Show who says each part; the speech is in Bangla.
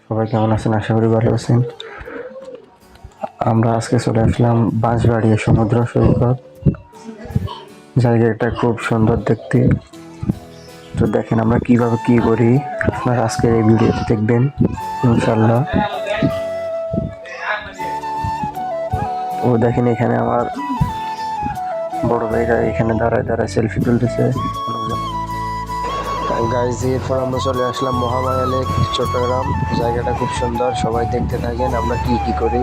Speaker 1: সবাই কেমন আছেন? আশা করি ভালো আছেন। আমরা আজকে চলে আসলাম বাঁশবাড়িয়া সমুদ্র সৈকত। জায়গাটা খুব সুন্দর দেখতে। তো দেখেন আমরা কিভাবে কি করি, আপনারা আজকে এই ভিডিওতে দেখবেন ইনশাল্লাহ। তো দেখেন এখানে আমার বড় ভাইরা এখানে দাঁড়ায় দাঁড়ায় সেলফি তুলতেছে। গাইজ, এরপর আমরা চলে আসলাম মহামায়া লেক, চট্টগ্রাম। জায়গাটা খুব সুন্দর, সবাই দেখতে থাকেন আমরা কি কি করি।